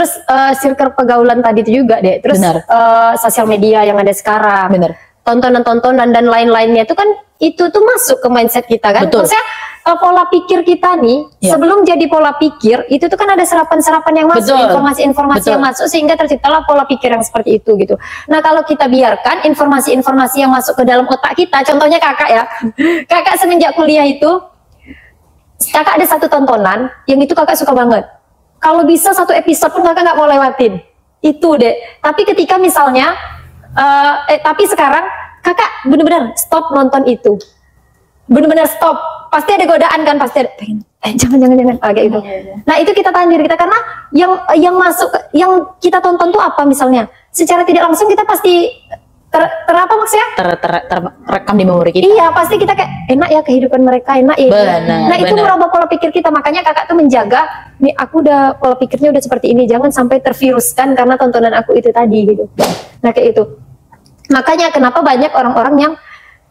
Terus circle pergaulan tadi itu juga deh. Terus sosial media yang ada sekarang. Bener. Tontonan-tontonan dan lain-lainnya itu kan itu tuh masuk ke mindset kita kan. Betul. Maksudnya pola pikir kita nih sebelum jadi pola pikir itu tuh kan ada serapan-serapan yang masuk, informasi-informasi yang masuk sehingga terciptalah pola pikir yang seperti itu gitu. Nah kalau kita biarkan informasi-informasi yang masuk ke dalam otak kita, contohnya kakak ya, kakak semenjak kuliah itu, kakak ada satu tontonan yang itu kakak suka banget. Kalau bisa satu episode pun kakak nggak mau lewatin, itu deh. Tapi ketika misalnya, tapi sekarang kakak bener-bener stop nonton itu. Bener-bener stop, pasti ada godaan kan, pasti ada pengen, jangan kayak gitu. Nah itu kita tahan diri kita karena yang masuk, yang kita tonton tuh apa misalnya, secara tidak langsung kita pasti apa maksudnya? Terekam di memori kita. Iya pasti kita kayak enak ya kehidupan mereka, enak ya. Nah itu merubah pola pikir kita, makanya kakak tuh menjaga, nih aku udah pola pikirnya udah seperti ini, jangan sampai terviruskan karena tontonan aku itu tadi gitu. Nah kayak itu. Makanya kenapa banyak orang-orang yang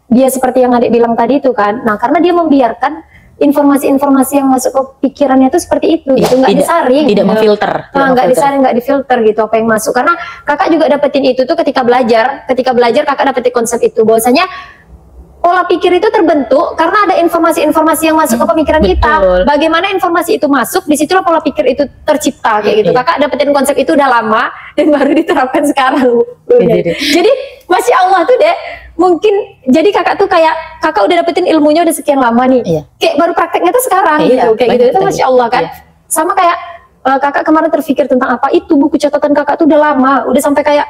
dia seperti yang adik bilang tadi itu kan, nah karena dia membiarkan informasi-informasi yang masuk ke pikirannya itu seperti itu, gitu, nggak disaring, tidak memfilter, nggak disaring, nggak difilter gitu apa yang masuk. Karena kakak juga dapetin itu tuh ketika belajar kakak dapetin konsep itu, bahwasanya pola pikir itu terbentuk karena ada informasi-informasi yang masuk ke pemikiran kita. Bagaimana informasi itu masuk, disitulah pola pikir itu tercipta kayak gitu. Kakak dapetin konsep itu udah lama dan baru diterapkan sekarang. Jadi Masya Allah tuh deh, mungkin jadi kakak tuh kayak kakak udah dapetin ilmunya udah sekian lama nih, kayak baru prakteknya tuh sekarang gitu, kayak gitu. Itu Masya Allah kan. Sama kayak kakak kemarin terpikir tentang apa itu, buku catatan kakak tuh udah lama, udah sampai kayak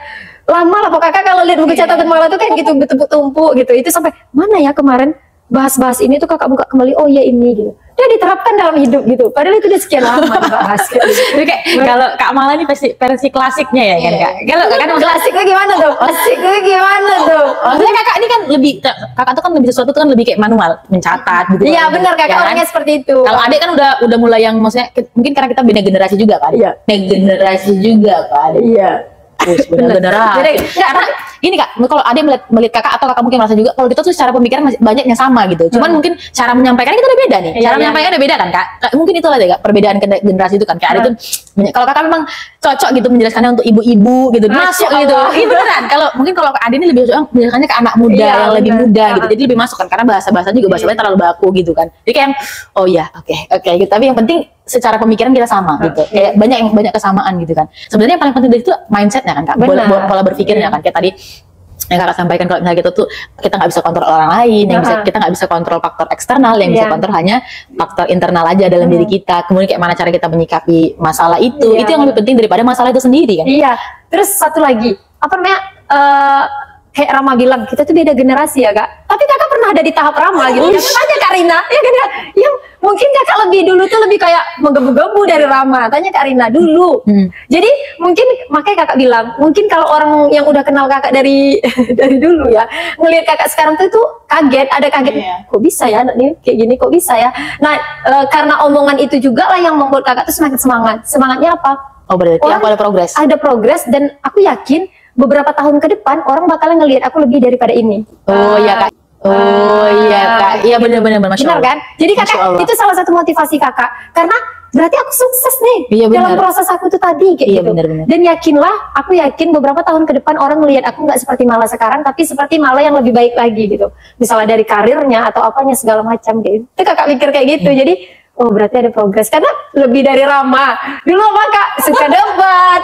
lama lah pokoknya. Kakak kalau lihat buku catatan malah tuh kayak gitu bertumpuk-tumpuk gitu, itu sampai mana ya kemarin bahas-bahas ini tuh kakak buka kembali, oh ya ini gitu, dia diterapkan dalam hidup gitu, padahal itu udah sekian lama dibahas gitu. Jadi kayak kalau Kak Mala ini versi klasiknya ya kan Kak. Kalau kan klasiknya gimana tuh? Klasiknya gimana tuh? Maksudnya kakak ini kan lebih, kakak tuh kan lebih sesuatu tuh kan lebih kayak manual, mencatat buku. Iya benar, kakak orangnya seperti itu. Kalau adik kan udah mulai yang maksudnya mungkin karena kita beda generasi juga kan. Beda generasi juga kan. Iya. Benar-benar. Karena gini Kak, kalau ada melihat kakak atau kakak mungkin merasa juga kalau kita tuh secara pemikiran masih banyak yang sama gitu. Cuman mungkin cara menyampaikannya kita udah beda nih. Cara menyampaikannya udah beda kan Kak. Mungkin itulah deh Kak, perbedaan generasi itu kan. Kayak ada tuh kalau kakak memang cocok gitu menjelaskannya untuk ibu-ibu gitu. Masuk gitu. Iya beneran. Kalau mungkin kalau Ade ini lebih cocok menjelaskannya ke anak muda yang lebih muda gitu. Jadi lebih masuk kan karena bahasa-bahasanya juga bahasanya terlalu baku gitu kan. Jadi kayak oh ya, oke gitu. Tapi yang penting secara pemikiran kita sama gitu. Kayak banyak kesamaan gitu kan. Sebenarnya yang paling penting dari itu mindsetnya kan Kak. Pola berpikirnya kan. Kayak tadi yang kakak sampaikan, kalau misalnya kita nggak bisa kontrol orang lain, yang kita nggak bisa kontrol faktor eksternal, yang bisa kontrol hanya faktor internal aja dalam diri kita. Kemudian kayak mana cara kita menyikapi masalah itu yang lebih penting daripada masalah itu sendiri kan. Iya. Terus satu lagi, apa namanya, kayak Rama bilang kita tuh beda generasi ya Kak. Tapi kakak pernah ada di tahap Rama gitu. Tanya Kak Rina, ya kan ya, yang mungkin kakak lebih dulu tuh lebih kayak menggebu-gebu dari Rama. Tanya Kak Rina dulu. Jadi mungkin makanya kakak bilang, mungkin kalau orang yang udah kenal kakak dari dari dulu ya, ngelihat kakak sekarang tuh kaget, ada kaget. Kok bisa ya anak ini kayak gini, kok bisa ya. Nah karena omongan itu juga lah yang membuat kakak tuh semakin semangat. Semangatnya apa? Oh berarti aku ada progres. Ada progres dan aku yakin beberapa tahun ke depan orang bakalan ngelihat aku lebih daripada ini. Oh iya Kak. Oh iya Kak. Iya benar-benar Benar kan? Jadi kakak itu salah satu motivasi kakak karena berarti aku sukses nih dalam proses aku tuh tadi kayak gitu. Benar. Dan yakinlah, aku yakin beberapa tahun ke depan orang ngelihat aku nggak seperti Mala sekarang, tapi seperti Mala yang lebih baik lagi gitu. Misalnya dari karirnya atau apanya segala macam kayak gitu. Itu kakak pikir kayak gitu. Jadi oh berarti ada progres karena lebih dari Rama. Dulu apa Kak suka debat.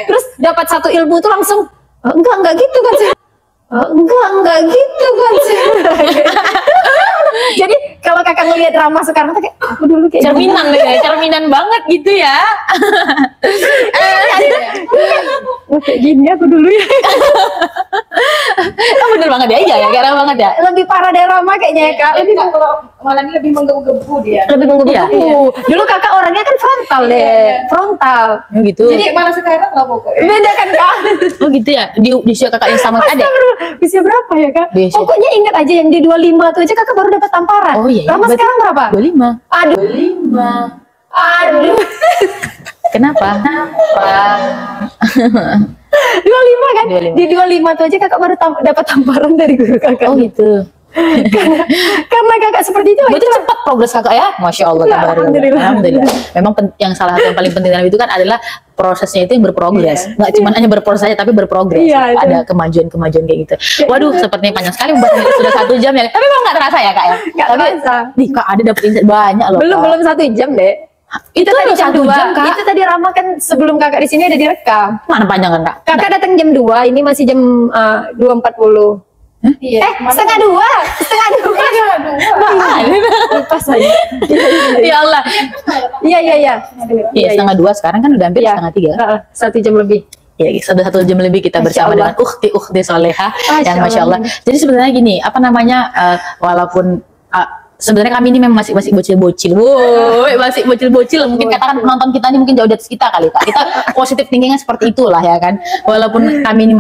Terus dapat satu ilmu tuh langsung enggak gitu kan sih. Enggak gitu kan sih. Jadi kalau kakak ngelihat Rama sekarang tuh kayak aku dulu kayak cerminan ya, cerminan banget gitu ya. Kayak gini aku dulu ya. Bener banget ya, iya ya, kayak Rama banget ya. Lebih parah dari Rama kayaknya ya Kak. Lebih kalau malah ini lebih menggebu-gebu dia. Lebih menggebu-gebu. Dulu kakak orangnya kan frontal deh, frontal. Gitu. Jadi malah sekarang nggak pokoknya. Beda kan Kak? Oh gitu ya. Di usia kakak yang sama ada. Usia berapa ya Kak? Pokoknya ingat aja yang di 25 tuh aja kakak baru dapat tamparan. Oh iya. Rama sekarang berapa? 25. Aduh. 25. Kenapa? 25 kan? 25. Di 25 tuh aja kakak baru dapat tamparan dari guru kakak. Oh gitu. karena kakak seperti itu. Berarti cepat progres kakak ya, masya Allah. Alhamdulillah. Memang yang salah satu yang paling penting dalam itu kan adalah prosesnya itu yang berprogres, nggak cuma hanya berproses saja tapi berprogres. Ada kemajuan kayak gitu. Waduh, sepertinya panjang sekali pembahasan sudah 1 jam ya. Tapi memang nggak terasa ya kak ya. Nggak terasa. Nih kak ada dapet insight banyak loh. Belum 1 jam deh. Itu tadi jam 2 Kak. Itu tadi Rama kan sebelum kakak di sini ada direkam. Mana panjang kan kak? Kakak datang jam 2, ini masih jam 2.40. Iya. Setengah 2. Lupa saja. Ya Allah. Iya. Iya, setengah 2 sekarang kan udah hampir setengah 3. 1 jam lebih. Ya, sudah 1 jam lebih kita Masya bersama Allah. dengan ukhti soleha yang Masya masya Allah. Jadi sebenarnya gini, apa namanya, walaupun sebenarnya kami ini memang masih bocil-bocil, masih bocil-bocil. Mungkin katakan penonton kita ini mungkin jauh di atas kita kali kak. Kita positif thinkingnya seperti itulah ya kan. Walaupun kami ini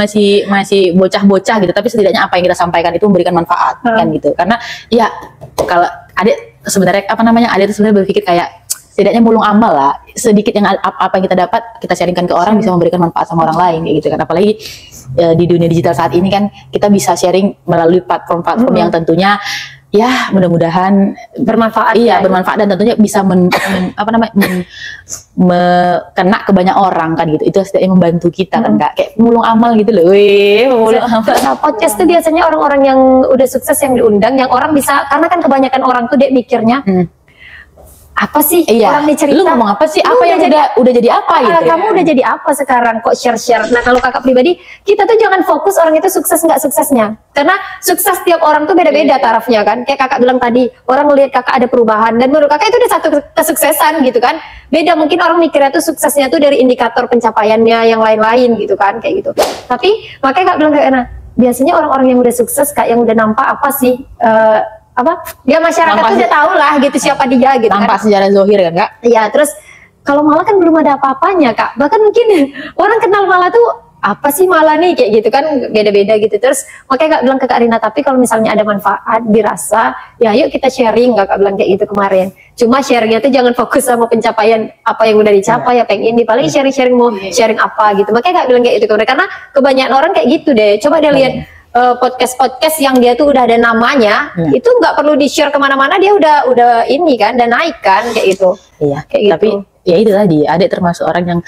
masih bocah-bocah gitu, tapi setidaknya apa yang kita sampaikan itu memberikan manfaat kan gitu. Karena ya kalau adik sebenarnya apa namanya, adik itu sebenarnya berpikir kayak setidaknya mulung amal lah, sedikit yang apa yang kita dapat kita sharingkan ke orang bisa memberikan manfaat sama orang lain kayak gitu kan. Apalagi di dunia digital saat ini kan kita bisa sharing melalui platform-platform yang tentunya ya mudah-mudahan Bermanfaat. iya bermanfaat dan tentunya bisa kena ke banyak orang kan gitu. Itu setidaknya membantu kita kan kak, kayak mulung amal gitu loh. Mulung amal. Nah, podcast tuh biasanya orang-orang yang udah sukses yang diundang, yang orang bisa, karena kan kebanyakan orang tuh dia mikirnya apa sih orang nih cerita, lu ngomong apa sih, apa yang udah jadi apa gitu. Kamu udah jadi apa sekarang kok share. Nah kalau kakak pribadi, kita tuh jangan fokus orang itu sukses nggak suksesnya, karena sukses tiap orang tuh beda-beda tarafnya kan. Kayak kakak bilang tadi, orang melihat kakak ada perubahan dan menurut kakak itu udah satu kesuksesan gitu kan. Beda mungkin orang mikirnya tuh suksesnya tuh dari indikator pencapaiannya yang lain-lain gitu kan, kayak gitu. Tapi makanya kak bilang kayak biasanya orang-orang yang udah sukses kak, yang udah nampak apa sih ya masyarakat tuh udah tahu lah gitu siapa dia gitu tanpa kan. sejarah zohir kan kak. Iya, terus kalau malah kan belum ada apa-apanya kak, bahkan mungkin orang kenal malah tuh apa sih malah nih kayak gitu kan, beda-beda gitu. Terus makanya kak bilang ke Kak Rina, tapi kalau misalnya ada manfaat dirasa ya yuk kita sharing, kakak bilang kayak gitu kemarin. Cuma sharingnya tuh jangan fokus sama pencapaian apa yang udah dicapai ya pengen paling sharing mau sharing apa gitu. Makanya kak bilang kayak gitu kemarin, karena kebanyakan orang kayak gitu deh. Coba dia lihat podcast yang dia tuh udah ada namanya, itu nggak perlu di share kemana-mana, dia udah ini kan, dan naik kan kayak gitu. Iya. Kayak Tapi gitu. ya itu tadi, adik termasuk orang yang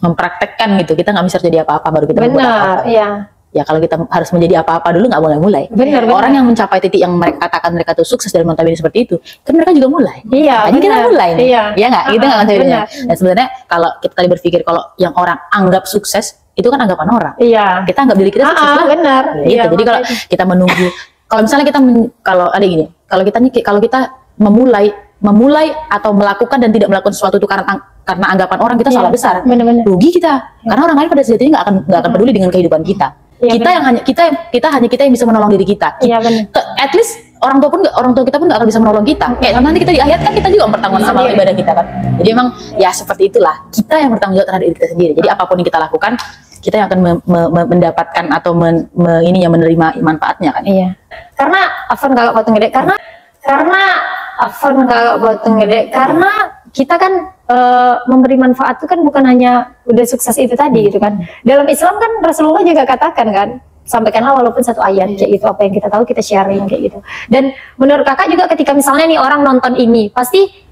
mempraktekkan gitu. Kita nggak bisa jadi apa-apa baru kita membuat Benar, apa-apa. iya. Ya kalau kita harus menjadi apa-apa dulu nggak mulai-mulai. Benar. Orang yang mencapai titik yang mereka katakan mereka tuh sukses dalam notabene seperti itu, kan mereka juga mulai. Iya. Makanya kita mulai nih. Iya. Iya nggak? Kita nggak Benar. ngelakuinnya. Dan sebenarnya kalau kita tadi berpikir kalau yang orang anggap sukses itu kan anggapan orang. Iya. Kita anggap diri kita sukses lah. Benar. Ya, Iya, gitu. Jadi kalau kita menunggu, kalau misalnya kalau ada gini, kalau kita memulai atau melakukan dan tidak melakukan sesuatu itu karena anggapan orang, kita salah besar. Benar-benar. Rugi kita. Karena orang lain pada sejatinya nggak akan peduli dengan kehidupan kita. Iya, Kita yang hanya kita yang bisa menolong diri kita. Iya, benar. At least orang tua kita pun nggak akan bisa menolong kita. Kayak nanti kita di akhirat kan kita juga mempertanggungjawabkan sama ibadah kita kan. Jadi emang ya seperti itulah, kita yang bertanggung jawab terhadap diri kita sendiri. Jadi apapun yang kita lakukan, kita yang akan mendapatkan atau menerima manfaatnya kan. Iya. Karena Afan kakak potong gede, karena Afan kakak potong gede, karena kita kan memberi manfaat itu kan bukan hanya udah sukses itu tadi gitu kan. Dalam Islam kan Rasulullah juga katakan kan, sampaikanlah walaupun satu ayat kayak gitu, apa yang kita tahu kita sharing kayak gitu. Dan menurut kakak juga ketika misalnya nih orang nonton ini, pasti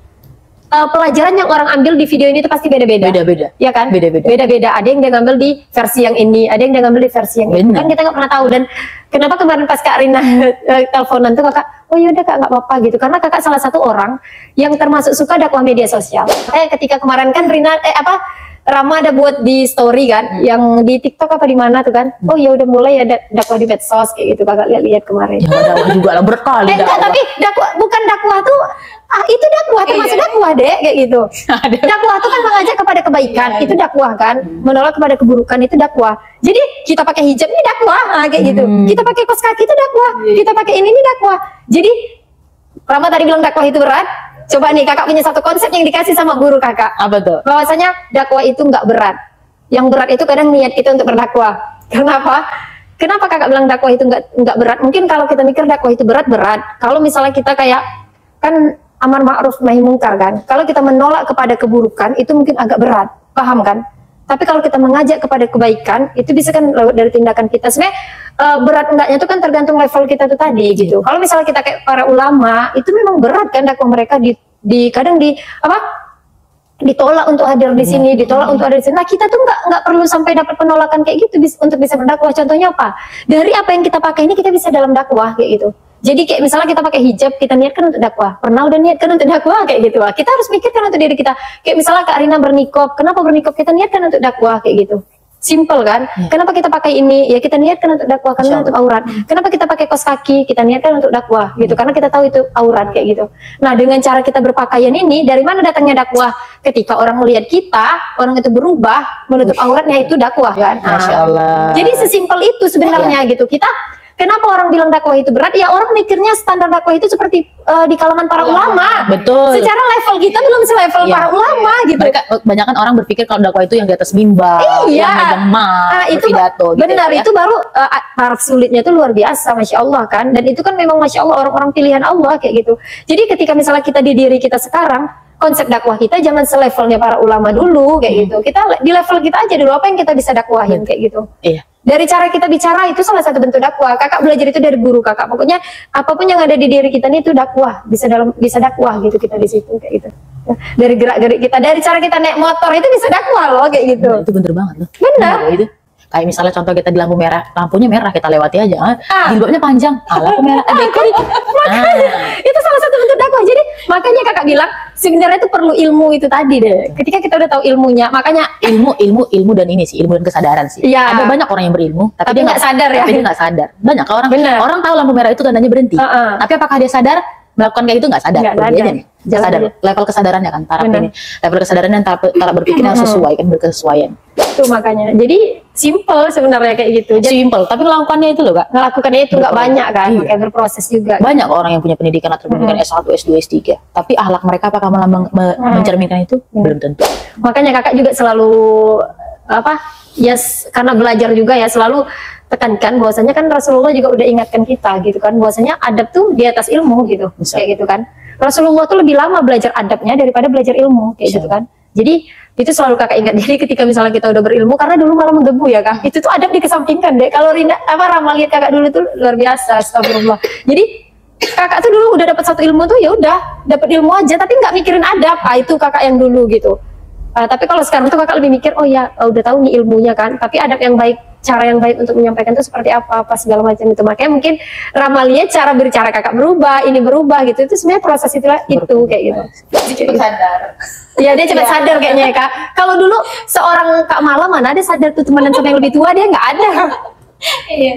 pelajaran yang orang ambil di video ini itu pasti beda-beda. Beda-beda. Ya kan? Beda-beda. Ada yang dia ngambil di versi yang ini, ada yang dia ngambil di versi yang itu. Kan kita nggak pernah tahu. Dan kenapa kemarin pas Kak Rina teleponan tuh kakak, oh yaudah kak nggak apa-apa gitu. Karena kakak salah satu orang yang termasuk suka dakwah media sosial. Ketika kemarin kan Rama ada buat di story kan, yang di TikTok apa di mana tuh kan. Oh ya udah mulai ada dakwah di medsos kayak gitu, kakak lihat kemarin. Ya dakwah juga lah berkali. Enggak, tapi bukan dakwah tuh itu dakwah termasuk dakwah deh kayak gitu. Dakwah tuh kan mengajak kepada kebaikan, itu dakwah kan. Menolak kepada keburukan itu dakwah. Jadi kita pakai hijab ini dakwah kayak gitu. Kita pakai kaos kaki itu dakwah. Kita pakai ini dakwah. Jadi Rama tadi bilang dakwah itu berat. Coba nih kakak punya satu konsep yang dikasih sama guru kakak. Apa tuh? Bahwasanya dakwah itu nggak berat. Yang berat itu kadang niat kita untuk berdakwah. Kenapa? Kenapa kakak bilang dakwah itu nggak berat? Mungkin kalau kita mikir dakwah itu berat. Kalau misalnya kita kayak kan amar ma'ruf nahi mungkar kan. Kalau kita menolak kepada keburukan itu mungkin agak berat. Paham kan? Tapi kalau kita mengajak kepada kebaikan, itu bisa kan dari tindakan kita. Sebenarnya berat enggaknya itu kan tergantung level kita tuh tadi gitu. Kalau misalnya kita kayak para ulama, itu memang berat kan dakwah mereka kadang ditolak untuk hadir di sini, ditolak untuk hadir di sini. Nah, kita tuh nggak perlu sampai dapat penolakan kayak gitu untuk bisa berdakwah. Contohnya apa? Dari apa yang kita pakai ini kita bisa dalam dakwah kayak gitu. Jadi kayak misalnya kita pakai hijab, kita niatkan untuk dakwah. Pernah udah niatkan untuk dakwah kayak gitu. Kita harus mikirkan untuk diri kita. Kayak misalnya Kak Rina bernikop, kenapa bernikop? Kita niatkan untuk dakwah kayak gitu. Simple kan? Kenapa kita pakai ini? Ya kita niatkan untuk dakwah karena untuk aurat. Kenapa kita pakai kaos kaki? Kita niatkan untuk dakwah gitu. Karena kita tahu itu aurat kayak gitu. Nah, dengan cara kita berpakaian ini, dari mana datangnya dakwah? Ketika orang melihat kita, orang itu berubah, menutup auratnya, itu dakwah kan? Masya Allah. Jadi sesimpel itu sebenarnya gitu. Kenapa orang bilang dakwah itu berat? Ya orang mikirnya standar dakwah itu seperti di kalangan para ulama. Betul. Secara level kita belum selevel para ulama gitu. Mereka kebanyakan orang berpikir kalau dakwah itu yang di atas mimbar, yang megang mic, itu pidato. benar, gitu, itu baru taraf sulitnya itu luar biasa, Masya Allah kan. Dan itu kan memang Masya Allah orang-orang pilihan Allah kayak gitu. Jadi ketika misalnya kita di diri kita sekarang, konsep dakwah kita jangan selevelnya para ulama dulu kayak gitu. Kita di level kita aja dulu, apa yang kita bisa dakwahin kayak gitu. Iya. Dari cara kita bicara itu salah satu bentuk dakwah. Kakak belajar itu dari guru kakak. Pokoknya apapun yang ada di diri kita ini itu dakwah, bisa dakwah gitu kita di situ kayak gitu. Dari gerak-gerik kita, dari cara kita naik motor itu bisa dakwah loh kayak gitu. Itu bener banget loh. Benar. Itu. Kayak misalnya contoh kita di lampu merah, lampunya merah kita lewati aja. Jilbabnya panjang, lampu merah. Itu salah satu bentuk dakwah. Jadi makanya kakak bilang sebenarnya itu perlu ilmu itu tadi deh. Ketika kita udah tahu ilmunya, makanya ilmu dan ini sih, ilmu dan kesadaran sih. Ya. Ada banyak orang yang berilmu, tapi dia nggak sadar ya. Tapi dia nggak sadar. Banyak orang tahu lampu merah itu tandanya berhenti. Tapi apakah dia sadar melakukan kayak itu? Nggak sadar. Sadar. Level kesadarannya kan, taraf ini. Level kesadaran dan taraf berpikir yang sesuai kan, berkesesuaian. Itu makanya. Jadi simple sebenarnya kayak gitu. Simple, tapi melakukannya itu loh Kak. Ngelakukannya itu nggak banyak kan, kayak berproses juga. Banyak orang yang punya pendidikan atau pendidikan S1, S2, S3, tapi akhlak mereka apakah malah mencerminkan itu? Belum tentu. Makanya kakak juga selalu karena belajar juga ya selalu tekankan bahwasanya kan Rasulullah juga udah ingatkan kita gitu kan, bahwasanya adab tuh di atas ilmu gitu. Kayak gitu kan. Rasulullah tuh lebih lama belajar adabnya daripada belajar ilmu kayak gitu kan. Jadi itu selalu kakak ingat. Jadi ketika misalnya kita udah berilmu, karena dulu malah menggebu ya kak, itu tuh adab dikesampingkan deh. Kalau Rama lihat kakak dulu tuh luar biasa, astagfirullah. Jadi kakak tuh dulu udah dapat satu ilmu tuh ya udah dapat ilmu aja, tapi nggak mikirin adab. Itu kakak yang dulu gitu. Tapi kalau sekarang tuh kakak lebih mikir, oh ya udah tahu nih ilmunya kan, tapi adab yang baik, cara yang baik untuk menyampaikan itu seperti apa segala macam itu. Makanya mungkin Rama lihat cara berbicara kakak berubah, ini berubah gitu. Itu sebenarnya proses itu kayak gitu. Cepat sadar. Iya dia cepat sadar kayaknya ya kak. Kalau dulu seorang Kak Mala mana ada sadar tuh temenan sama yang lebih tua, dia nggak ada. Iya.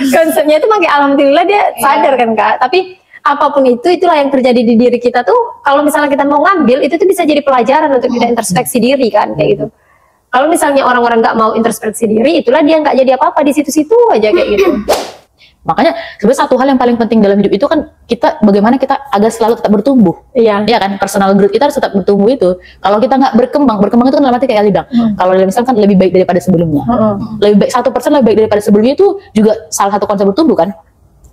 Konsepnya itu pakai alhamdulillah dia sadar kan kak. Tapi apapun itulah yang terjadi di diri kita tuh. Kalau misalnya kita mau ngambil itu tuh bisa jadi pelajaran untuk kita introspeksi diri kan kayak gitu. Kalau misalnya orang-orang nggak mau introspeksi diri, itulah dia nggak jadi apa-apa di situ-situ aja kayak gitu. Makanya sebenarnya satu hal yang paling penting dalam hidup itu kan bagaimana kita agar selalu tetap bertumbuh. Iya kan, personal growth kita harus tetap bertumbuh itu. Kalau kita nggak berkembang itu kan dalam arti kayak Ali bilang. Kalau misalkan lebih baik daripada sebelumnya. Lebih baik 1% lebih baik daripada sebelumnya itu juga salah satu konsep bertumbuh kan.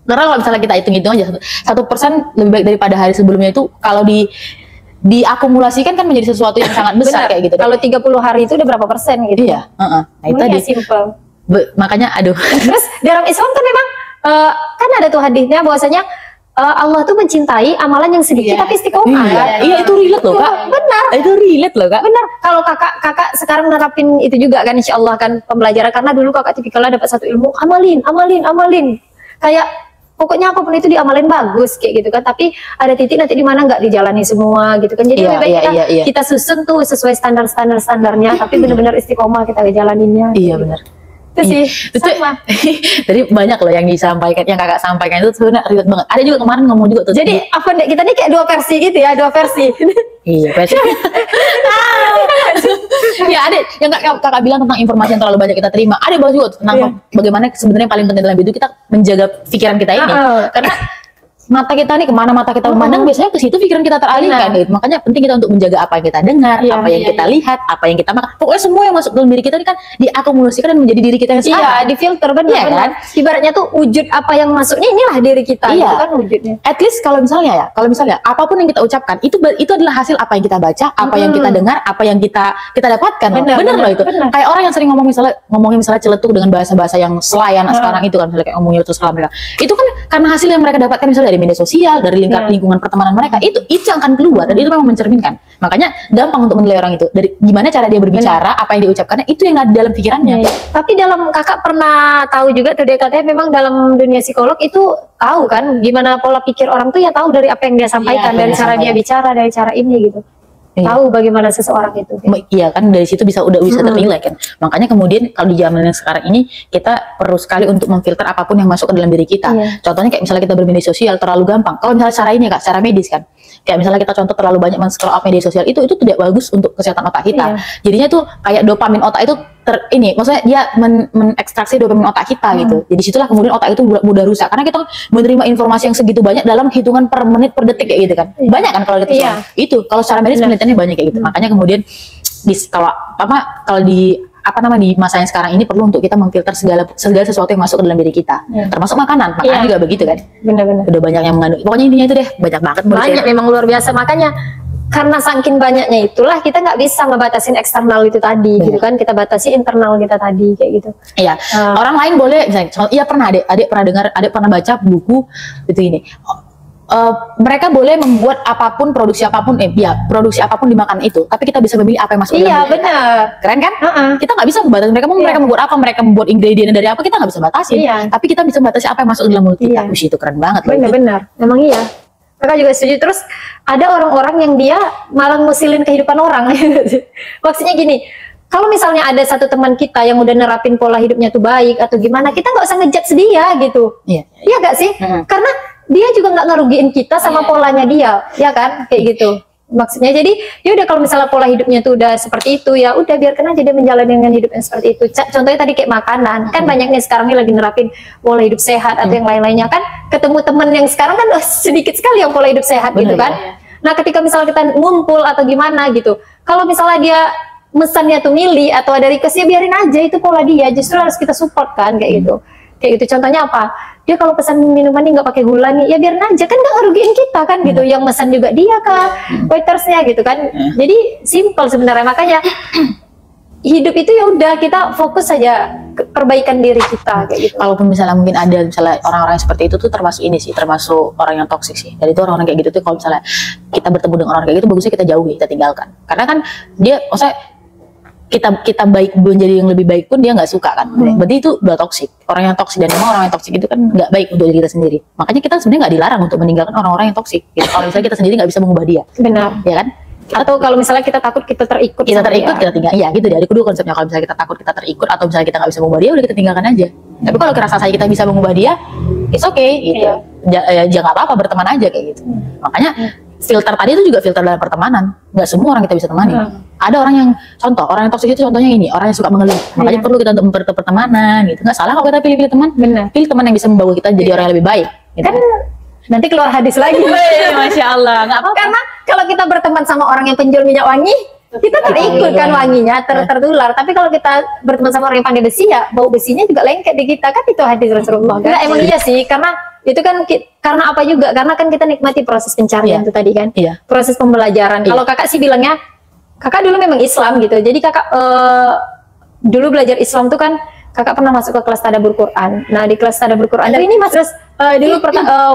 Karena kalau misalnya kita hitung-hitung aja 1% lebih baik daripada hari sebelumnya itu kalau diakumulasikan kan menjadi sesuatu yang sangat besar. Kayak gitu. Kalau 30 hari itu udah berapa persen gitu. Iya, nah itu tadi. Simple. Makanya aduh. Terus dalam Islam kan memang kan ada tuh hadisnya bahwasanya Allah tuh mencintai amalan yang sedikit tapi istiqomah kan? Iya itu relate loh kak. Benar. Itu relate loh kak. Benar. Kalau kakak sekarang nerapin itu juga kan, insya Allah kan pembelajaran. Karena dulu kakak tipikalnya dapat satu ilmu, amalin. Kayak pokoknya apapun itu diamalin bagus kayak gitu kan. Tapi ada titik nanti di mana nggak dijalani semua gitu kan. Jadi lebih baik kita susun tuh sesuai standarnya. Tapi benar-benar istiqomah kita ngejalaninnya. Iya benar. Itu sih sama. Jadi banyak loh yang disampaikan, yang kakak sampaikan itu sebenarnya ribet banget. Ada juga kemarin ngomong juga tuh. Jadi apa kita nih kayak dua versi gitu ya, Iya versi. Ya ada yang kakak bilang tentang informasi yang terlalu banyak kita terima. Ada juga tentang bagaimana sebenarnya paling penting dalam hidup kita menjaga pikiran kita ini. Karena mata kita nih kemana mata kita memandang, biasanya ke situ pikiran kita teralihkan gitu. Makanya penting kita untuk menjaga apa yang kita dengar, apa yang kita lihat, apa yang kita makan. Pokoknya semua yang masuk dalam diri kita ini kan diakumulasikan dan menjadi diri kita yang sekarang. Iya, difilter benar kan. Ibaratnya tuh wujud apa yang masuknya inilah diri kita, itu kan wujudnya. At least kalau misalnya apapun yang kita ucapkan itu adalah hasil apa yang kita baca, apa yang kita dengar, apa yang kita dapatkan. Benar loh itu. Kayak orang yang sering ngomongin misalnya celetuk dengan bahasa-bahasa yang selayan sekarang itu kan, misalnya kayak ngomongin itu mereka. Itu kan karena hasil yang mereka dapatkan misalnya dari media sosial, dari lingkungan pertemanan mereka, itu yang akan keluar dan itu memang mencerminkan. Makanya gampang untuk menilai orang itu dari gimana cara dia berbicara, apa yang dia ucapkannya, itu yang ada di dalam pikirannya. Tapi dalam kakak pernah tahu juga tuh, dia katanya memang dalam dunia psikolog itu tahu kan gimana pola pikir orang tuh, ya tahu dari apa yang dia sampaikan, dari cara dia bicara, dari cara ini gitu. Tahu bagaimana seseorang itu. Iya kan, dari situ bisa ternilai kan. Makanya kemudian kalau di zaman yang sekarang ini kita perlu sekali untuk memfilter apapun yang masuk ke dalam diri kita. Contohnya kayak misalnya kita bermedia sosial terlalu gampang. Kalau misalnya cara ini Kak, cara medis kan. Kayak misalnya kita contoh terlalu banyak men-scroll up media sosial, itu tidak bagus untuk kesehatan otak kita. Jadinya tuh kayak dopamin otak itu maksudnya dia mengekstraksi dopamin otak kita gitu. Jadi situlah kemudian otak itu mudah rusak karena kita menerima informasi yang segitu banyak dalam hitungan per menit per detik kayak gitu kan. Banyak kan kalau kita itu kalau secara medis penelitiannya banyak kayak gitu. Makanya kemudian kalau di masa yang sekarang ini perlu untuk kita memfilter segala sesuatu yang masuk ke dalam diri kita, termasuk makanan juga begitu kan. Benar-benar udah banyak yang mengandung, pokoknya intinya itu deh, banyak banget memang luar biasa. Makanya karena saking banyaknya itulah kita nggak bisa ngebatasin eksternal itu tadi gitu kan, kita batasi internal kita tadi kayak gitu. Iya. Orang lain boleh misalnya, adik pernah dengar, adik pernah baca buku itu ini. Mereka boleh membuat produksi apapun dimakan itu, tapi kita bisa memilih apa yang masuk. Iya benar, keren kan? Kita nggak bisa membatasi mereka membuat apa, mereka membuat ingredient dari apa, kita nggak bisa batasi. Tapi kita bisa batasi apa yang masuk dalam mulut kita. Itu keren banget. Benar, memang iya. Kakak juga setuju. Terus ada orang-orang yang dia malah ngusilin kehidupan orang. Maksudnya gini, kalau misalnya ada satu teman kita yang udah nerapin pola hidupnya tuh baik atau gimana, kita nggak usah ngejudge dia gitu. Iya gak sih? Karena dia juga nggak ngerugiin kita sama polanya dia, ya kan? Kayak gitu. Maksudnya jadi ya udah, kalau misalnya pola hidupnya tuh udah seperti itu, ya udah biarkan aja dia menjalani dengan hidup yang seperti itu. Contohnya tadi kayak makanan, kan banyak nih sekarang ini lagi nerapin pola hidup sehat atau yang lain-lainnya kan. Ketemu temen yang sekarang kan sedikit sekali yang pola hidup sehat gitu kan. Nah ketika misalnya kita ngumpul atau gimana gitu, kalau misalnya dia mesannya tuh milih atau ada request, ya biarin aja, itu pola dia, justru harus kita support kan kayak gitu. Kayak gitu, contohnya apa? Dia kalau pesan minuman ini nggak pakai gula nih, ya biarin aja, kan nggak ngerugiin kita kan gitu. Yang pesan juga dia kah, waitersnya gitu kan. Jadi simple sebenarnya. Makanya hidup itu ya udah, kita fokus saja perbaikan diri kita kayak gitu. Kalaupun misalnya mungkin ada misalnya orang-orang seperti itu tuh termasuk ini sih, termasuk orang yang toksik sih. Dan itu orang-orang kayak gitu tuh kalau misalnya kita bertemu dengan orang kayak gitu, bagusnya kita jauhi, kita tinggalkan. Karena kan dia, maksudnya kita baik menjadi yang lebih baik pun dia nggak suka kan. Berarti itu udah toksik. Orang yang toksik, dan memang orang yang toksik itu kan nggak baik untuk diri kita sendiri. Makanya kita sebenarnya nggak dilarang untuk meninggalkan orang-orang yang toksik. Gitu. Kalau misalnya kita sendiri nggak bisa mengubah dia. Benar. Ya kan? Atau kalau misalnya kita takut kita terikut, kita tinggal. Iya gitu deh. Ada kedua konsepnya. Kalau misalnya kita takut kita terikut, atau misalnya kita nggak bisa mengubah dia, udah kita tinggalkan aja. Tapi kalau kerasa saya kita bisa mengubah dia, it's okay gitu. Jangan apa-apa, berteman aja kayak gitu. Makanya filter tadi itu juga filter dalam pertemanan. Nggak semua orang kita bisa temani. Ada orang yang orang yang toksik itu contohnya ini, orang yang suka mengeluh. Makanya perlu kita untuk memperbaiki pertemanan gitu. Nggak salah kalau kita pilih teman. Pilih teman yang bisa membawa kita jadi orang yang lebih baik. Gitu. Kan nanti keluar hadis lagi. Masya Allah. Nggak apa-apa. Karena kalau kita berteman sama orang yang penjual minyak wangi, kita terikut kan wanginya, tertular. Tapi kalau kita berteman sama orang yang pandai besi, ya bau besinya juga lengket di kita kan. Itu hadis Rasulullah. Kan? Emang iya sih, karena itu kan karena apa juga? Karena kan kita nikmati proses pencarian itu tadi kan, proses pembelajaran. Kalau kakak sih bilangnya, kakak dulu memang Islam gitu. Jadi kakak dulu belajar Islam tuh kan, kakak pernah masuk ke kelas tadabbur Quran. Nah di kelas tadabbur Quran ini mas, terus dulu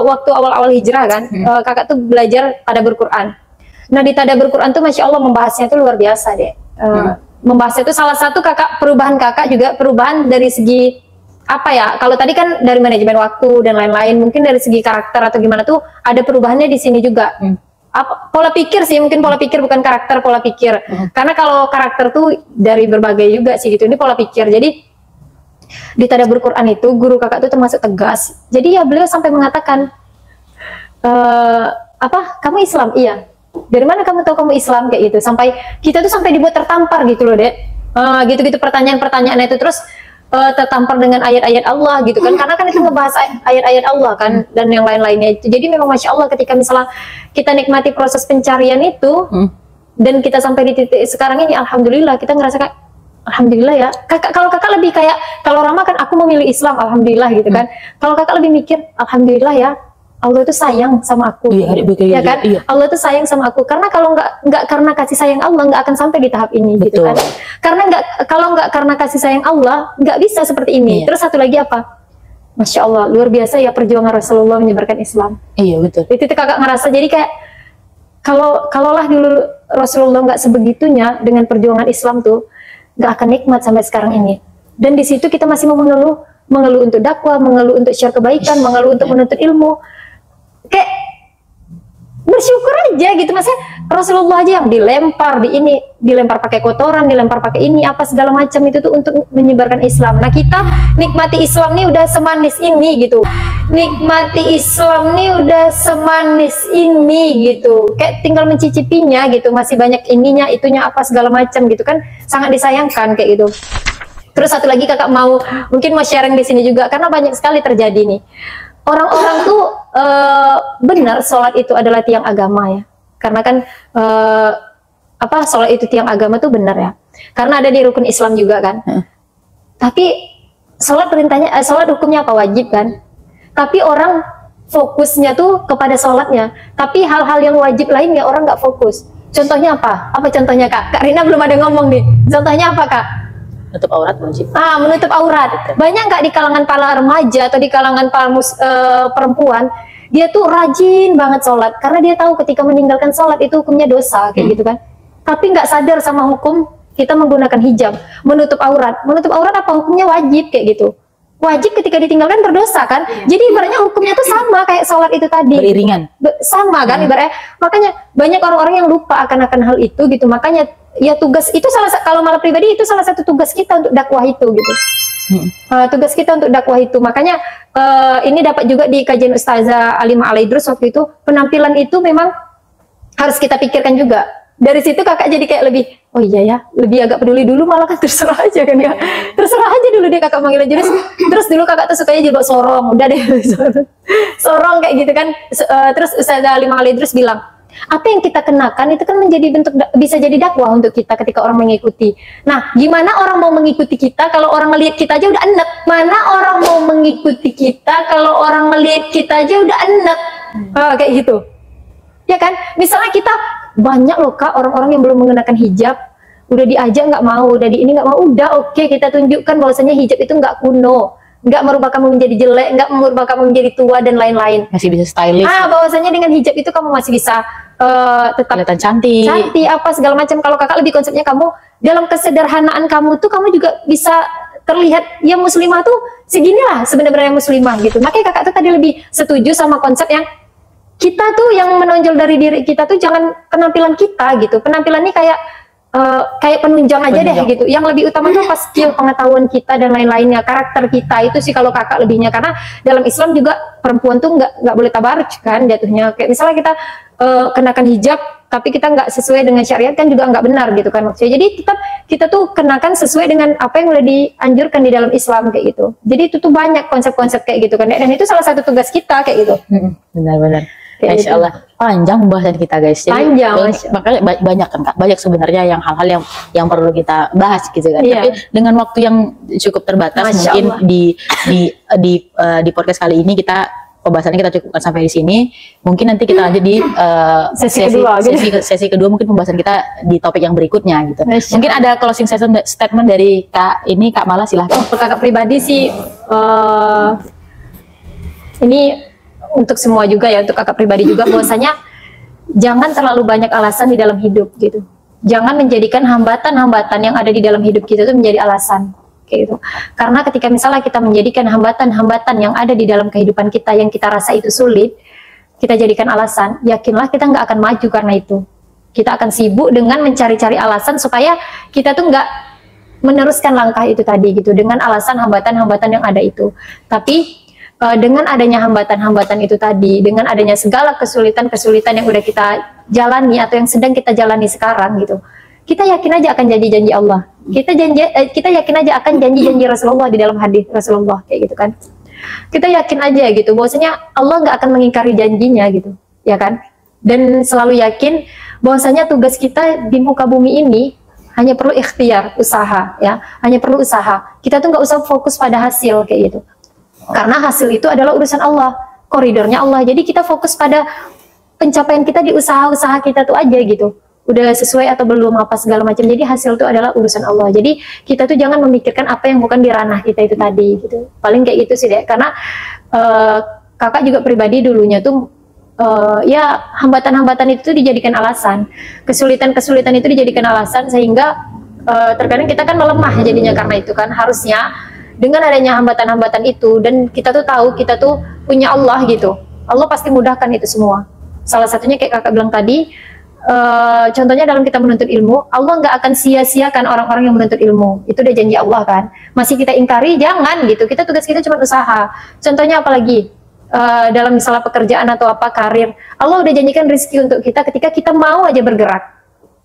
waktu awal-awal hijrah kan, kakak tuh belajar tadabbur Quran. Nah di tadabbur Quran tuh masya Allah membahasnya tuh luar biasa deh. Membahasnya tuh salah satu perubahan kakak juga perubahan dari segi apa ya, kalau tadi kan dari manajemen waktu dan lain-lain, mungkin dari segi karakter atau gimana tuh ada perubahannya di sini juga. Pola pikir sih, mungkin pola pikir bukan karakter, pola pikir. Karena kalau karakter tuh dari berbagai juga sih gitu, ini pola pikir. Jadi di tadabbur Quran itu guru kakak tuh termasuk tegas. Jadi ya beliau sampai mengatakan, kamu Islam? Iya. Dari mana kamu tahu kamu Islam kayak gitu? Sampai kita tuh sampai dibuat tertampar gitu loh, Dek. Gitu-gitu pertanyaan-pertanyaan itu. Terus tertampar dengan ayat-ayat Allah gitu kan, karena kan itu ngebahas ayat-ayat Allah kan dan yang lain-lainnya itu. Jadi memang masya Allah ketika misalnya kita nikmati proses pencarian itu dan kita sampai di titik sekarang ini, alhamdulillah kita ngerasa kayak alhamdulillah ya. Kalau kakak lebih kayak, kalau Rama kan aku memilih Islam, alhamdulillah gitu kan. Kalau kakak lebih mikir, alhamdulillah ya, Allah itu sayang sama aku, ya kan? Iya. Allah itu sayang sama aku, karena kalau nggak karena kasih sayang Allah nggak akan sampai di tahap ini, gitu kan? Karena kalau nggak karena kasih sayang Allah nggak bisa seperti ini. Terus satu lagi apa? Masya Allah, luar biasa ya perjuangan Rasulullah menyebarkan Islam. Iya betul. Itu kakak ngerasa jadi kayak kalaulah dulu Rasulullah nggak sebegitunya dengan perjuangan Islam tuh, nggak akan nikmat sampai sekarang ini. Dan di situ kita masih mau mengeluh untuk dakwah, mengeluh untuk share kebaikan, mengeluh untuk menuntut ilmu. Kayak bersyukur aja gitu, maksudnya Rasulullah aja yang dilempar pakai kotoran, dilempar pakai ini apa segala macam itu tuh untuk menyebarkan Islam. Nah kita nikmati Islam nih udah semanis ini gitu, nikmati Islam nih udah semanis ini gitu, kayak tinggal mencicipinya gitu, masih banyak ininya itunya apa segala macam gitu kan, sangat disayangkan kayak gitu. Terus satu lagi kakak mungkin mau sharing di sini juga, karena banyak sekali terjadi nih. Orang-orang tuh benar sholat itu adalah tiang agama ya, karena kan sholat itu tiang agama tuh benar ya, karena ada di rukun Islam juga kan. Tapi sholat perintahnya, sholat hukumnya apa? Wajib kan. Tapi orang fokusnya tuh kepada sholatnya, tapi hal-hal yang wajib lainnya orang nggak fokus. Contohnya apa? Apa contohnya kak? Kak Rina belum ada ngomong nih. Contohnya apa kak? Menutup aurat wajib. Menutup aurat. Banyak nggak di kalangan para remaja atau di kalangan para perempuan, dia tuh rajin banget sholat karena dia tahu ketika meninggalkan sholat itu hukumnya dosa kayak gitu kan. Tapi nggak sadar sama hukum kita menggunakan hijab, menutup aurat. Menutup aurat apa hukumnya? Wajib kayak gitu. Wajib ketika ditinggalkan berdosa kan. Jadi ibaratnya hukumnya tuh sama kayak sholat itu tadi. Beriringan. Sama kan ibaratnya. Makanya banyak orang-orang yang lupa akan hal itu gitu. Makanya ya tugas itu kalau malah pribadi itu salah satu tugas kita untuk dakwah itu gitu. Tugas kita untuk dakwah itu. Makanya ini dapat juga di kajian Ustazah Alimah Alaidrus waktu itu, penampilan itu memang harus kita pikirkan juga. Dari situ kakak jadi kayak lebih, oh iya ya, lebih agak peduli dulu, malah kan terserah aja kan ya. Terserah aja dulu deh kakak manggil aja. Terus dulu kakak tuh sukanya jilbab sorong, udah deh sorong kayak gitu kan. Terus Ustazah Alimah Alaidrus bilang, apa yang kita kenakan itu kan menjadi bentuk, bisa jadi dakwah untuk kita ketika orang mengikuti. Nah, gimana orang mau mengikuti kita kalau orang melihat kita aja udah enek? Mana orang mau mengikuti kita kalau orang melihat kita aja udah enek? Kayak gitu. Ya kan? Misalnya kita banyak loh kak orang-orang yang belum mengenakan hijab, udah diajak nggak mau, udah di ini nggak mau, udah oke, kita tunjukkan bahwasanya hijab itu nggak kuno, nggak merubah kamu menjadi jelek, nggak merubah kamu menjadi tua dan lain-lain. Masih bisa stylish. Bahwasanya dengan hijab itu kamu masih bisa tetap kelihatan cantik apa segala macam. Kalau kakak lebih konsepnya kamu dalam kesederhanaan kamu tuh kamu juga bisa terlihat ya muslimah tuh seginilah sebenarnya muslimah gitu. Makanya kakak tuh tadi lebih setuju sama konsep yang kita tuh yang menonjol dari diri kita tuh jangan penampilan kita gitu. Penampilan ini kayak penunjang aja deh gitu. Yang lebih utama tuh pas skill, pengetahuan kita dan lain-lainnya, karakter kita itu sih kalau kakak lebihnya. Karena dalam Islam juga perempuan tuh nggak boleh tabarruj kan jatuhnya. Kayak misalnya kita kenakan hijab tapi kita nggak sesuai dengan syariat kan juga nggak benar gitu kan maksudnya. Jadi tetap kita tuh kenakan sesuai dengan apa yang udah dianjurkan di dalam Islam kayak gitu. Jadi itu tuh banyak konsep-konsep kayak gitu kan. Dan itu salah satu tugas kita kayak gitu. Benar-benar. Insya Allah panjang pembahasan kita guys. Jadi panjang, makanya banyak kan kak, banyak sebenarnya yang hal-hal yang perlu kita bahas gitu kan. Tapi dengan waktu yang cukup terbatas, Masya mungkin Allah. di podcast kali ini pembahasannya kita cukupkan sampai di sini. Mungkin nanti kita lanjut di sesi kedua mungkin pembahasan kita di topik yang berikutnya gitu. Mungkin ada closing statement dari Kak Mala, silahkan. Kakak pribadi sih ini untuk semua juga ya, untuk kakak pribadi juga, bahwasanya jangan terlalu banyak alasan di dalam hidup gitu. Jangan menjadikan hambatan-hambatan yang ada di dalam hidup kita itu menjadi alasan kayak gitu. Karena ketika misalnya kita menjadikan hambatan-hambatan yang ada di dalam kehidupan kita yang kita rasa itu sulit, kita jadikan alasan, yakinlah kita nggak akan maju karena itu. Kita akan sibuk dengan mencari-cari alasan supaya kita tuh nggak meneruskan langkah itu tadi gitu, dengan alasan hambatan-hambatan yang ada itu. Tapi dengan adanya hambatan-hambatan itu tadi, dengan adanya segala kesulitan-kesulitan yang udah kita jalani atau yang sedang kita jalani sekarang gitu, kita yakin aja akan jadi janji Allah. Kita yakin aja akan janji-janji Rasulullah di dalam hadis Rasulullah kayak gitu kan. Kita yakin aja gitu bahwasanya Allah nggak akan mengingkari janjinya gitu, ya kan? Dan selalu yakin bahwasanya tugas kita di muka bumi ini hanya perlu ikhtiar, usaha, ya, hanya perlu usaha. Kita tuh nggak usah fokus pada hasil kayak gitu, karena hasil itu adalah urusan Allah, koridornya Allah. Jadi kita fokus pada pencapaian kita di usaha-usaha kita tuh aja gitu. Udah sesuai atau belum apa segala macam. Jadi hasil itu adalah urusan Allah. Jadi kita tuh jangan memikirkan apa yang bukan di ranah kita itu tadi gitu. Paling kayak gitu sih deh. Karena kakak juga pribadi dulunya tuh ya hambatan-hambatan itu dijadikan alasan. Kesulitan-kesulitan itu dijadikan alasan sehingga terkadang kita kan melemah jadinya karena itu kan. Harusnya dengan adanya hambatan-hambatan itu dan kita tuh tahu kita tuh punya Allah gitu. Allah pasti mudahkan itu semua. Salah satunya kayak kakak bilang tadi, contohnya dalam kita menuntut ilmu, Allah nggak akan sia-siakan orang-orang yang menuntut ilmu. Itu udah janji Allah kan. Masih kita ingkari, jangan gitu. Kita tugas kita cuma usaha. Contohnya apalagi dalam misalnya pekerjaan atau apa karir, Allah udah janjikan rezeki untuk kita ketika kita mau aja bergerak.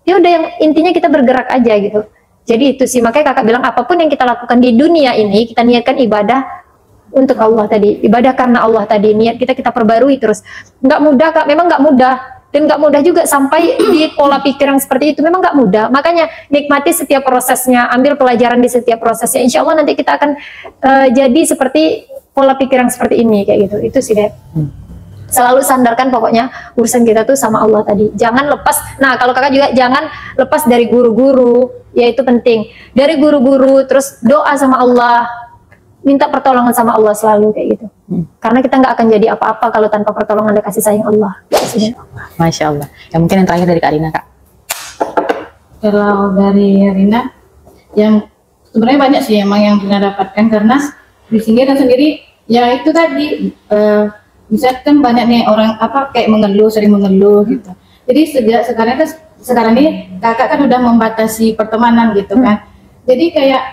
Ya udah, yang intinya kita bergerak aja gitu. Jadi itu sih, makanya kakak bilang apapun yang kita lakukan di dunia ini, kita niatkan ibadah untuk Allah tadi, ibadah karena Allah tadi, niat kita perbarui terus. Nggak mudah kak, memang nggak mudah. Dan nggak mudah juga sampai di pola pikir yang seperti itu, memang nggak mudah. Makanya nikmati setiap prosesnya, ambil pelajaran di setiap prosesnya. Insya Allah nanti kita akan jadi seperti pola pikir yang seperti ini kayak gitu. Itu sih deh. Selalu sandarkan pokoknya urusan kita tuh sama Allah tadi. Jangan lepas. Nah kalau kakak juga jangan lepas dari guru-guru, ya itu penting. Dari guru-guru, terus doa sama Allah, minta pertolongan sama Allah selalu kayak gitu. Karena kita nggak akan jadi apa-apa kalau tanpa pertolongan dan kasih sayang Allah. Masya Allah. Ya mungkin yang terakhir dari Kak Rina, Kak. Kalau dari Rina, yang sebenarnya banyak sih emang yang Rina dapatkan karena di sini dan sendiri ya itu tadi misalkan banyak nih orang apa kayak mengeluh, sering mengeluh gitu. Jadi sekarang ini kakak kan udah membatasi pertemanan gitu kan. Jadi kayak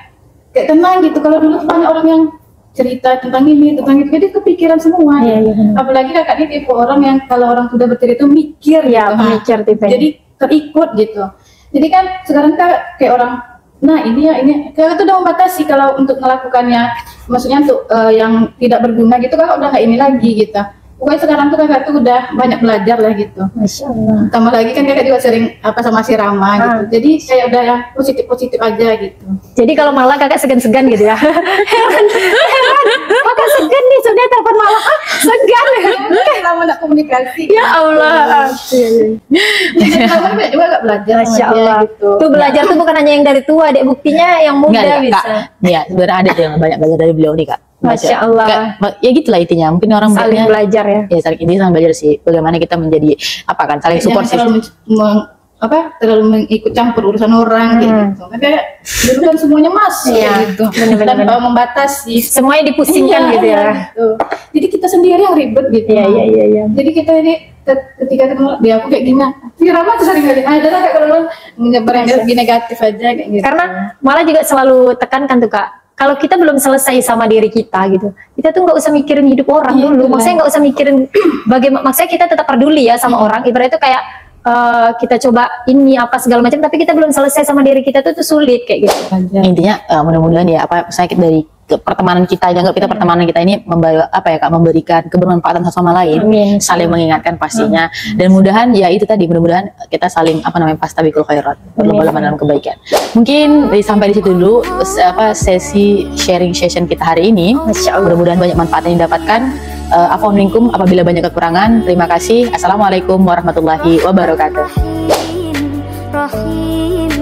tenang gitu. Kalau dulu banyak orang yang cerita tentang ini, tentang itu, jadi kepikiran semua. Apalagi kakak ini tipe orang yang kalau orang sudah bercerita itu mikir ya, gitu. mikir tipe. Jadi terikut gitu. Jadi kan sekarang kayak orang, nah ini ya ini, kakak tuh udah membatasi kalau untuk melakukannya, maksudnya untuk yang tidak berguna gitu kakak udah nggak ini lagi gitu. Pokoknya sekarang tuh kakak tuh udah banyak belajar lah gitu. Masya Allah. Tambah lagi kan kakak juga sering apa sama si Rama gitu. Jadi kayak udah yang positif-positif aja gitu. Jadi kalau malah kakak segan-segan gitu ya. heran. Kakak segan nih, sudah telepon malah segan. Lama nak komunikasi. Ya Allah. Jadi kamu juga gak belajar. Masya Allah. Gitu. Tuh belajar tuh bukan hanya yang dari tua, dek, buktinya yang muda Enggak, bisa. Kak. Ya, sebenarnya ada yang banyak belajar dari beliau nih, Kak. Masya Allah. Ya gitulah intinya. Mungkin orang Saling melihatnya- belajar ya. Ya, saling belajar sih. Bagaimana kita menjadi apa kan? Saling support sih. Terlalu mengikut campur urusan orang gitu. Kayak dulu kan semuanya masuk Iya, gitu. bener-bener. Tanpa membatasi. Semuanya dipusingkan Iya, gitu ya. gitu. Jadi kita sendiri yang ribet gitu. Iya. Jadi kita ini ketika ketemu dia aku kayak gini, si Rama tuh sering kali ada lah kayak kalau menyebar yang energi negatif aja kayak gitu. Karena malah juga selalu tekankan tuh Kak, kalau kita belum selesai sama diri kita gitu, kita tuh nggak usah mikirin hidup orang Iya, dulu. betul. Maksudnya nggak usah mikirin bagaimana. Maksudnya kita tetap peduli ya sama orang. Ibaratnya itu kayak kita coba ini apa segala macam, tapi kita belum selesai sama diri kita tuh sulit kayak gitu. Intinya mudah-mudahan ya apa saya dari pertemanan kita, jangan kita pertemanan kita ini membawa apa ya Kak, memberikan kebermanfaatan satu sama lain. Amin. Saling mengingatkan pastinya, dan mudahan ya itu tadi, mudah-mudahan kita saling apa namanya fastabiqul khairat, berlomba-lomba dalam kebaikan. Mungkin sampai di situ dulu sesi sharing session kita hari ini. Masya Allah. Mudah-mudahan banyak manfaat yang didapatkan. Afwan minkum apabila banyak kekurangan. Terima kasih. Assalamualaikum warahmatullahi wabarakatuh. Rahim